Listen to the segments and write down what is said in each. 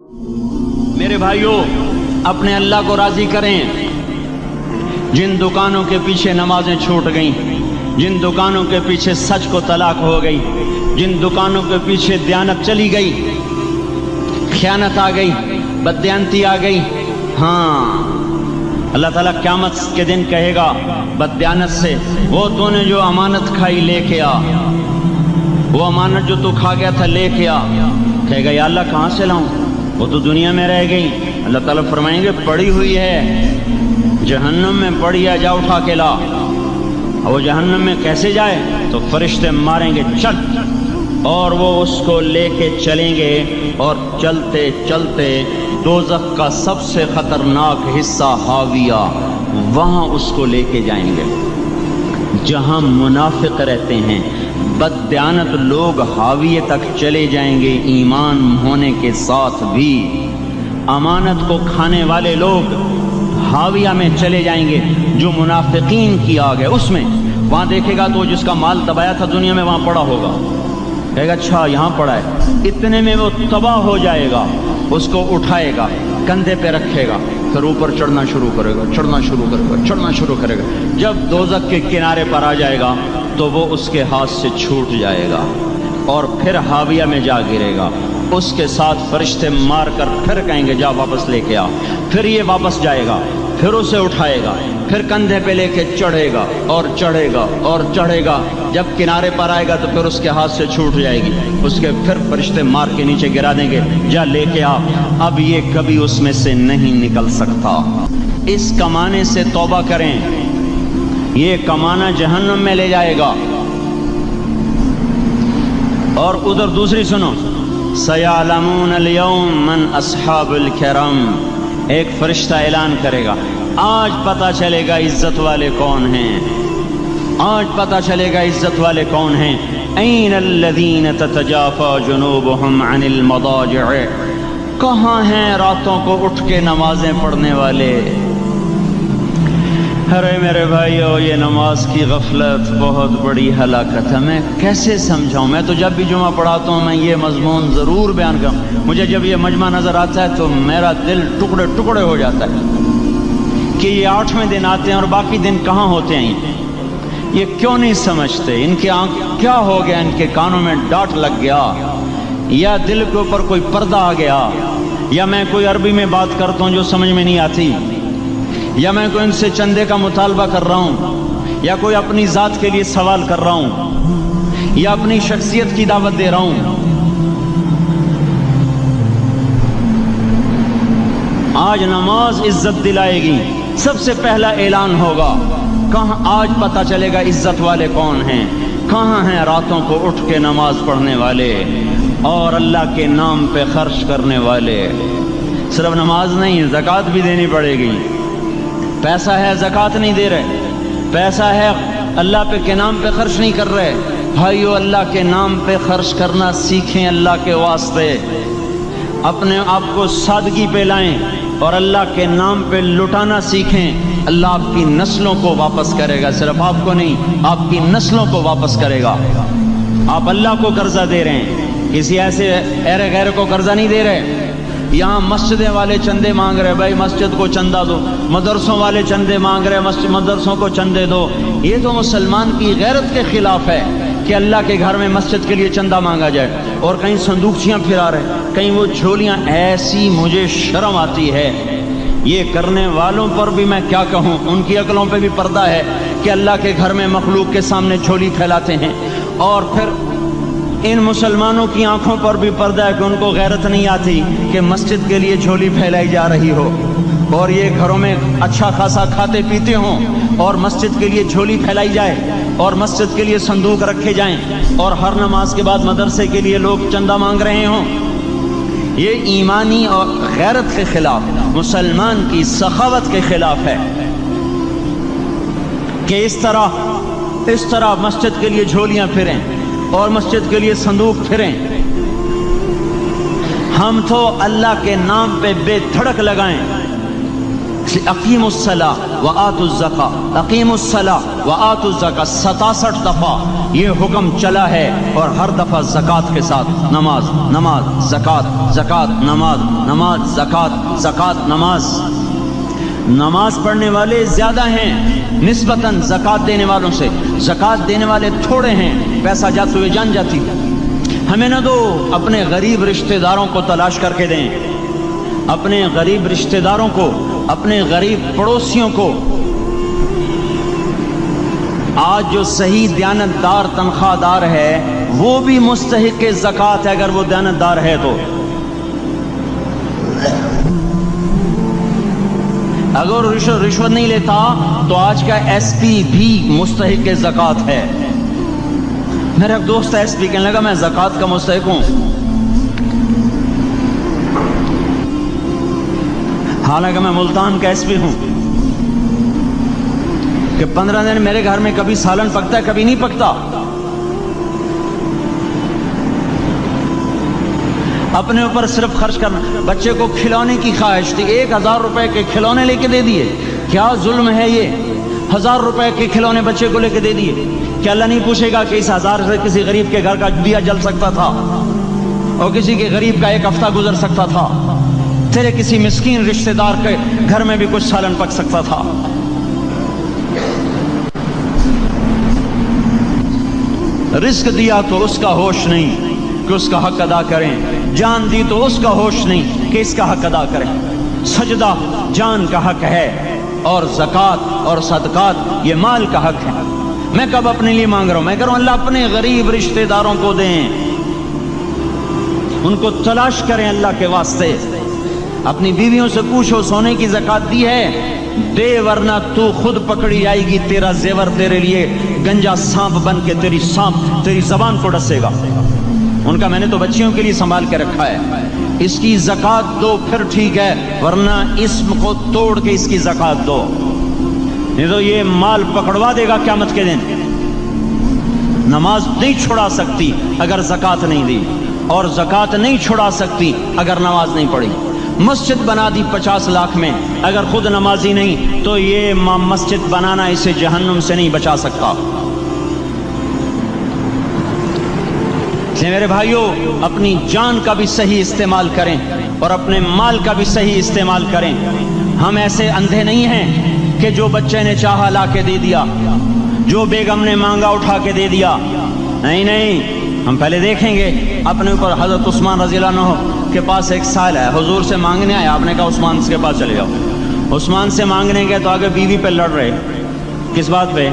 میرے بھائیوں، اپنے اللہ کو راضی کریں۔ جن دکانوں کے پیچھے نمازیں چھوٹ گئیں، جن دکانوں کے پیچھے سچ کو طلاق ہو گئی، جن دکانوں کے پیچھے دیانت چلی گئی، خیانت آ گئی، بددیانتی آ گئی، ہاں اللہ تعالیٰ قیامت کے دن کہے گا بددیانت سے، وہ تو نے جو امانت کھائی لے کے آ، وہ امانت جو تو کھا گیا تھا لے کے آ۔ کہے گا یا اللہ کہاں سے لاؤں، وہ تو دنیا میں رہ گئی۔ اللہ تعالیٰ فرمائیں گے پڑی ہوئی ہے جہنم میں، پڑی ہے، جا اٹھا کے لا۔ وہ جہنم میں کیسے جائے؟ تو فرشتے ماریں گے چل، اور وہ اس کو لے کے چلیں گے، اور چلتے چلتے دوزخ کا سب سے خطرناک حصہ حاویہ، وہاں اس کو لے کے جائیں گے جہاں منافق رہتے ہیں۔ بددیانت لوگ حاویہ تک چلے جائیں گے ایمان ہونے کے ساتھ بھی۔ امانت کو کھانے والے لوگ حاویہ میں چلے جائیں گے، جو منافقین کی آگ ہے اس میں۔ وہاں دیکھے گا تو جس کا مال دبایا تھا دنیا میں وہاں پڑا ہوگا، کہے گا اچھا یہاں پڑا ہے، اتنے میں وہ تباہ ہو جائے گا، اس کو اٹھائے گا، کندھے پہ رکھے گا، پھر اوپر چڑھنا شروع کرے گا، چڑھنا شروع کرے گا، چڑھنا شروع کرے گا۔ جب دوزخ کے کنارے پر آ جائے گا تو وہ اس کے ہاتھ سے چھوٹ جائے گا اور پھر حاویہ میں جا گرے گا۔ اس کے ساتھ فرشتے مار کر پھر کہیں گے جا واپس لے کے آ، پھر یہ واپس جائے گا، پھر اسے اٹھائے گا، پھر کندھے پہ لے کے چڑھے گا اور چڑھے گا اور چڑھے گا۔ جب کنارے پر آئے گا تو پھر اس کے ہاتھ سے چھوٹ جائے گی، اس کے پھر فرشتے مار کے نیچے گرا دیں گے، جا لے کے آ۔ اب یہ کبھی اس میں سے نہیں نکل سکتا۔ اس کمانے سے توبہ کریں، یہ کمانا جہنم میں لے جائے گا۔ اور ادھر دوسری سنو، سَيَعْلَمُونَ الْيَوْمَ مَنْ أَصْحَابُ الْكِرَامِ، ایک فرشتہ اعلان کرے گا آج پتہ چلے گا عزت والے کون ہیں، آج پتہ چلے گا عزت والے کون ہیں۔ أَيْنَ الَّذِينَ تَتَجَافَى جُنُوبُهُمْ عَنِ الْمَضَاجِعِ، کہاں ہیں راتوں کو اٹھ کے نمازیں پڑھنے والے؟ ارے میرے بھائیو، یہ نماز کی غفلت بہت بڑی ہلاکت ہے۔ میں کیسے سمجھاؤں؟ میں تو جب بھی جمعہ پڑھاتا ہوں میں یہ مضمون ضرور بیان کروں۔ مجھے جب یہ مجمع نظر آتا ہے تو میرا دل ٹکڑے ٹکڑے ہو جاتا ہے کہ یہ 8ویں دن آتے ہیں اور باقی دن کہاں ہوتے ہیں؟ یہ کیوں نہیں سمجھتے؟ ان کے آنکھ کیا ہو گیا؟ ان کے کانوں میں ڈانٹ لگ گیا، یا دل کے اوپر کوئی پردہ آ گیا، یا میں کوئی عربی میں بات کرتا ہوں جو سمجھ میں نہیں آتی، یا میں کوئی ان سے چندے کا مطالبہ کر رہا ہوں، یا کوئی اپنی ذات کے لیے سوال کر رہا ہوں، یا اپنی شخصیت کی دعوت دے رہا ہوں۔ آج نماز عزت دلائے گی، سب سے پہلا اعلان ہوگا، کہاں آج پتہ چلے گا عزت والے کون ہیں، کہاں ہیں راتوں کو اٹھ کے نماز پڑھنے والے اور اللہ کے نام پہ خرچ کرنے والے۔ صرف نماز نہیں، زکوٰۃ بھی دینی پڑے گی۔ پیسہ ہے زکوٰۃ نہیں دے رہے، پیسہ ہے اللہ کے نام پہ خرچ نہیں کر رہے۔ بھائیو، اللہ کے نام پہ خرچ کرنا سیکھیں، اللہ کے واسطے اپنے آپ کو سادگی پہ لائیں اور اللہ کے نام پہ لٹانا سیکھیں۔ اللہ آپ کی نسلوں کو واپس کرے گا، صرف آپ کو نہیں، آپ کی نسلوں کو واپس کرے گا۔ آپ اللہ کو قرضہ دے رہے ہیں، کسی ایسے ایرے غیر کو قرضہ نہیں دے رہے۔ یہاں مسجدیں والے چندے مانگ رہے، بھائی مسجد کو چندہ دو، مدرسوں والے چندے مانگ رہے، مدرسوں کو چندے دو۔ یہ تو مسلمان کی غیرت کے خلاف ہے کہ اللہ کے گھر میں مسجد کے لیے چندہ مانگا جائے، اور کہیں صندوقچیاں پھرا رہے، کہیں وہ جھولیاں۔ ایسی مجھے شرم آتی ہے، یہ کرنے والوں پر بھی میں کیا کہوں، ان کی عقلوں پہ بھی پردہ ہے کہ اللہ کے گھر میں مخلوق کے سامنے جھولی پھیلاتے ہیں، اور پھر ان مسلمانوں کی آنکھوں پر بھی پردہ ہے کہ ان کو غیرت نہیں آتی کہ مسجد کے لیے جھولی پھیلائی جا رہی ہو، اور یہ گھروں میں اچھا خاصا کھاتے پیتے ہوں اور مسجد کے لیے جھولی پھیلائی جائے اور مسجد کے لیے صندوق رکھے جائیں، اور ہر نماز کے بعد مدرسے کے لیے لوگ چندہ مانگ رہے ہوں۔ یہ ایمانی اور غیرت کے خلاف، مسلمان کی سخاوت کے خلاف ہے کہ اس طرح مسجد کے لیے جھولیاں پھریں اور مسجد کے لیے صندوق پھریں۔ ہم تو اللہ کے نام پہ بے دھڑک لگائیں، اقیم الصلاۃ و آتوا الزکاۃ، اقیم الصلاۃ و آتوا الزکاۃ 67 دفعہ یہ حکم چلا ہے، اور ہر دفعہ زکوٰۃ کے ساتھ نماز نماز زکوٰۃ زکوٰۃ نماز نماز زکوٰۃ زکوٰۃ نماز۔ نماز پڑھنے والے زیادہ ہیں نسبتاً زکوٰۃ دینے والوں سے، زکوٰۃ دینے والے تھوڑے ہیں، پیسہ جاتے ہوئے جان جاتی۔ ہمیں نہ دو، اپنے غریب رشتہ داروں کو تلاش کر کے دیں، اپنے غریب رشتہ داروں کو، اپنے غریب پڑوسیوں کو۔ آج جو صحیح دیانت دار تنخواہ دار ہے وہ بھی مستحق زکوٰۃ ہے اگر وہ دیانت دار ہے تو۔ اگر رشوت نہیں لیتا تو آج کا ایس پی بھی مستحق زکوٰۃ ہے۔ میرا ایک دوست ایس پی کہنے لگا میں زکوٰۃ کا مستحق ہوں، حالانکہ میں ملتان کا ایس پی ہوں، کہ 15 دن میرے گھر میں کبھی سالن پکتا ہے کبھی نہیں پکتا۔ اپنے اوپر صرف خرچ کرنا۔ بچے کو کھلونے کی خواہش تھی، 1000 روپے کے کھلونے لے کے دے دیے، کیا ظلم ہے یہ؟ 1000 روپے کے کھلونے بچے کو لے کے دے دیے، کیا اللہ نہیں پوچھے گا کہ اس 1000 سے کسی غریب کے گھر کا دیا جل سکتا تھا، اور کسی کے غریب کا ایک ہفتہ گزر سکتا تھا، تیرے کسی مسکین رشتہ دار کے گھر میں بھی کچھ سالن پک سکتا تھا۔ رزق دیا تو اس کا ہوش نہیں کہ اس کا حق ادا کریں، جان دی تو اس کا ہوش نہیں کہ اس کا حق ادا کریں۔ سجدہ جان کا حق ہے، اور زکوٰۃ اور صدقات یہ مال کا حق ہے۔ میں کب اپنے لیے مانگ رہا ہوں؟ میں کہہ رہا ہوں اللہ اپنے غریب رشتہ داروں کو دیں، ان کو تلاش کریں اللہ کے واسطے۔ اپنی بیویوں سے پوچھو سونے کی زکوٰۃ دی ہے؟ دے، ورنہ تو خود پکڑی جائے گی، تیرا زیور تیرے لیے گنجا سانپ بن کے تیری زبان کو ڈسے گا۔ ان کا میں نے تو بچیوں کے لیے سنبھال کے رکھا ہے، اس کی زکوٰۃ دو پھر ٹھیک ہے، ورنہ اسم کو توڑ کے اس کی زکوٰۃ دو، نہیں تو یہ مال پکڑوا دے گا قیامت کے دن۔ نماز نہیں چھڑا سکتی اگر زکوٰۃ نہیں دی، اور زکوٰۃ نہیں چھڑا سکتی اگر نماز نہیں پڑھی۔ مسجد بنا دی 50 لاکھ میں، اگر خود نمازی نہیں تو یہ مسجد بنانا اسے جہنم سے نہیں بچا سکتا۔ میرے بھائیوں، اپنی جان کا بھی صحیح استعمال کریں اور اپنے مال کا بھی صحیح استعمال کریں۔ ہم ایسے اندھے نہیں ہیں کہ جو بچے نے چاہا لا کے دے دیا، جو بیگم نے مانگا اٹھا کے دے دیا۔ نہیں نہیں، ہم پہلے دیکھیں گے اپنے اوپر۔ حضرت عثمان رضی اللہ عنہ کے پاس ایک سائل ہے، حضور سے مانگنے آیا، آپ نے کہا عثمان کے پاس چلے جاؤ۔ عثمان سے مانگنے گئے تو آگے بیوی پہ لڑ رہے، کس بات پہ؟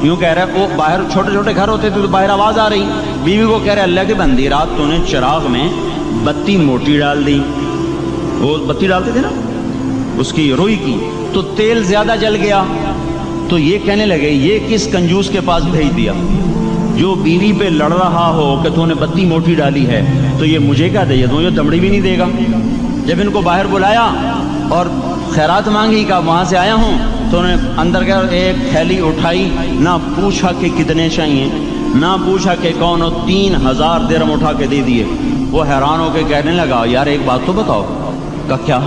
یوں کہہ رہے وہ باہر چھوٹے چھوٹے گھر ہوتے تھے تو باہر آواز آ رہی، بیوی کو کہہ رہے اللہ کی بندی رات تو نے چراغ میں بتی موٹی ڈال دی، وہ بتی ڈالتے تھے نا اس کی روئی کی، تو تیل زیادہ جل گیا۔ تو یہ کہنے لگے یہ کس کنجوس کے پاس بھیج دیا؟ جو بیوی پہ لڑ رہا ہو کہ تو نے بتی موٹی ڈالی ہے تو یہ مجھے کیا دے دوں، یہ دمڑی بھی نہیں دے گا۔ جب ان کو باہر بلایا اور خیرات مانگی کہ وہاں سے آیا ہوں، تو انہوں نے اندر گیا، ایک تھیلی اٹھائی، نہ پوچھا کہ کتنے چاہیے، نہ پوچھا کہ کون، 3000 درہم اٹھا کے دے دیے۔ وہ حیران ہو کے کہنے لگا یار ایک بات تو بتاؤ۔ کہا کیا؟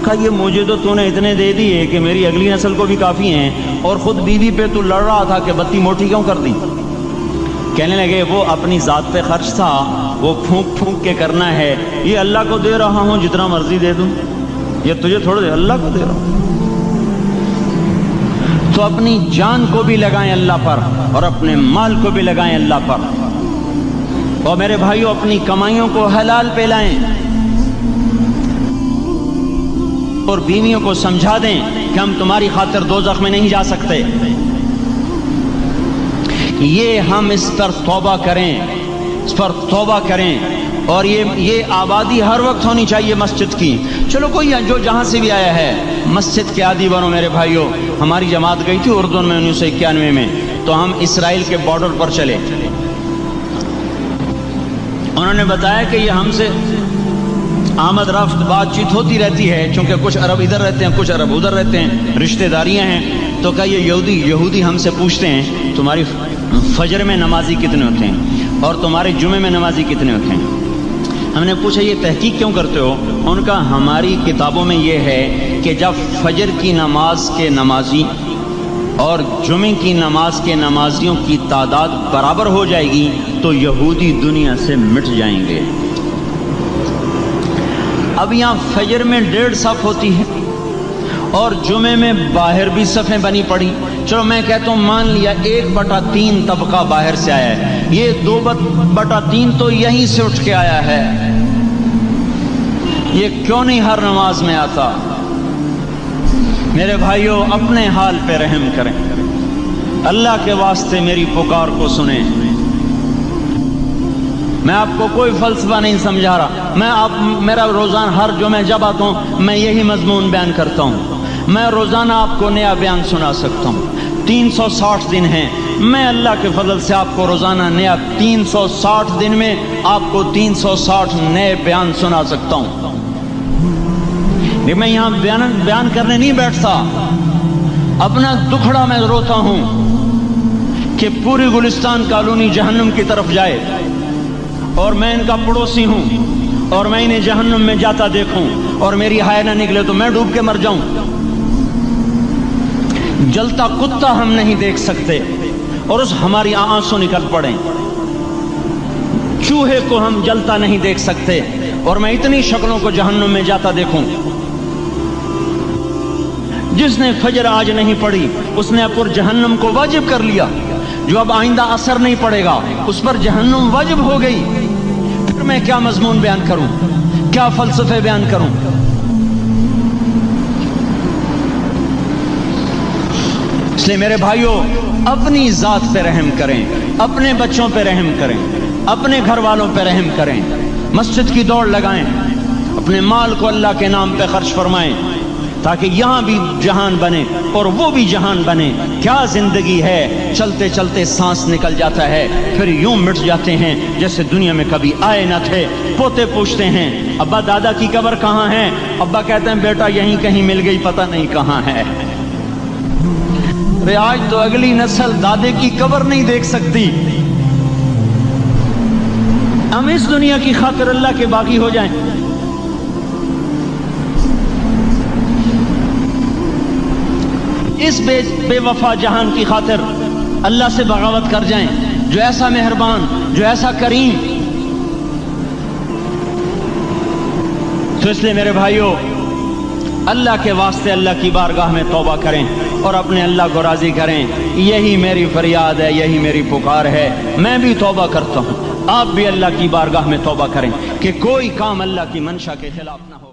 کہا یہ مجھے تو نے اتنے دے دیے کہ میری اگلی نسل کو بھی کافی ہیں، اور خود بیوی پہ تو لڑ رہا تھا کہ بتی موٹی کیوں کر دی؟ کہنے لگے وہ اپنی ذات پہ خرچ تھا، وہ پھونک پھونک کے کرنا ہے، یہ اللہ کو دے رہا ہوں جتنا مرضی دے دوں، یہ تجھے تھوڑا دے، اللہ کو دے رہا ہوں۔ تو اپنی جان کو بھی لگائیں اللہ پر اور اپنے مال کو بھی لگائیں اللہ پر۔ اور میرے بھائیوں اپنی کمائیوں کو حلال پہ لائیں، اور بیویوں کو سمجھا دیں کہ ہم تمہاری خاطر دوزخ میں نہیں جا سکتے۔ یہ ہم اس پر توبہ کریں، اس پر توبہ کریں، اور یہ آبادی ہر وقت ہونی چاہیے مسجد کی۔ چلو کوئی جو جہاں سے بھی آیا ہے مسجد کے عادی بنو میرے بھائیوں۔ ہماری جماعت گئی تھی اردن میں 1991 میں، تو ہم اسرائیل کے بارڈر پر چلے۔ انہوں نے بتایا کہ یہ ہم سے آمد رفت بات چیت ہوتی رہتی ہے، چونکہ کچھ عرب ادھر رہتے ہیں کچھ عرب ادھر رہتے ہیں، رشتہ داریاں ہیں۔ تو کہا یہ یہودی ہم سے پوچھتے ہیں تمہاری فجر میں نمازی کتنے ہوتے ہیں اور تمہارے جمعے میں نمازی کتنے ہوتے ہیں؟ ہم نے پوچھا یہ تحقیق کیوں کرتے ہو؟ ان کا ہماری کتابوں میں یہ ہے کہ جب فجر کی نماز کے نمازی اور جمعے کی نماز کے نمازیوں کی تعداد برابر ہو جائے گی تو یہودی دنیا سے مٹ جائیں گے۔ اب یہاں فجر میں 1.5 صف ہوتی ہے اور جمعے میں باہر بھی صفیں بنی پڑی، چلو میں کہتا ہوں مان لیا 1/3 طبقہ باہر سے آیا ہے، یہ 2/3 تو یہیں سے اٹھ کے آیا ہے، یہ کیوں نہیں ہر نماز میں آتا؟ میرے بھائیوں اپنے حال پہ رحم کریں، اللہ کے واسطے میری پکار کو سنیں۔ میں آپ کو کوئی فلسفہ نہیں سمجھا رہا، میرا روزانہ ہر جمعہ جب آتا ہوں میں یہی مضمون بیان کرتا ہوں، میں روزانہ آپ کو نیا بیان سنا سکتا ہوں۔ 360 دن ہیں، میں اللہ کے فضل سے آپ کو روزانہ نیا 360 دن میں آپ کو 360 نئے بیان سنا سکتا ہوں۔ لیکن میں یہاں بیان کرنے نہیں بیٹھتا، اپنا دکھڑا میں روتا ہوں کہ پوری گلستان کالونی جہنم کی طرف جائے اور میں ان کا پڑوسی ہوں اور میں انہیں جہنم میں جاتا دیکھوں اور میری ہائے نہ نکلے تو میں ڈوب کے مر جاؤں۔ جلتا کتا ہم نہیں دیکھ سکتے اور اس ہماری آنسو نکل پڑیں، چوہے کو ہم جلتا نہیں دیکھ سکتے اور میں اتنی شکلوں کو جہنم میں جاتا دیکھوں۔ جس نے فجر آج نہیں پڑھی اس نے پر جہنم کو واجب کر لیا، جو اب آئندہ اثر نہیں پڑے گا اس پر جہنم واجب ہو گئی۔ پھر میں کیا مضمون بیان کروں، کیا فلسفے بیان کروں؟ اس لیے میرے بھائیوں اپنی ذات پہ رحم کریں، اپنے بچوں پہ رحم کریں، اپنے گھر والوں پہ رحم کریں، مسجد کی دوڑ لگائیں، اپنے مال کو اللہ کے نام پہ خرچ فرمائیں تاکہ یہاں بھی جہان بنے اور وہ بھی جہان بنے۔ کیا زندگی ہے، چلتے چلتے سانس نکل جاتا ہے پھر یوں مٹ جاتے ہیں جیسے دنیا میں کبھی آئے نہ تھے۔ پوتے پوچھتے ہیں ابا دادا کی قبر کہاں ہے؟ ابا کہتے ہیں بیٹا یہیں کہیں مل گئی، پتہ نہیں کہاں ہے۔ آج تو اگلی نسل دادے کی قبر نہیں دیکھ سکتی۔ ہم اس دنیا کی خاطر اللہ کے باغی ہو جائیں۔ اس بے وفا جہان کی خاطر اللہ سے بغاوت کر جائیں جو ایسا مہربان، جو ایسا کریم۔ تو اس لیے میرے بھائیوں اللہ کے واسطے اللہ کی بارگاہ میں توبہ کریں اور اپنے اللہ کو راضی کریں۔ یہی میری فریاد ہے، یہی میری پکار ہے۔ میں بھی توبہ کرتا ہوں، آپ بھی اللہ کی بارگاہ میں توبہ کریں کہ کوئی کام اللہ کی منشا کے خلاف نہ ہو۔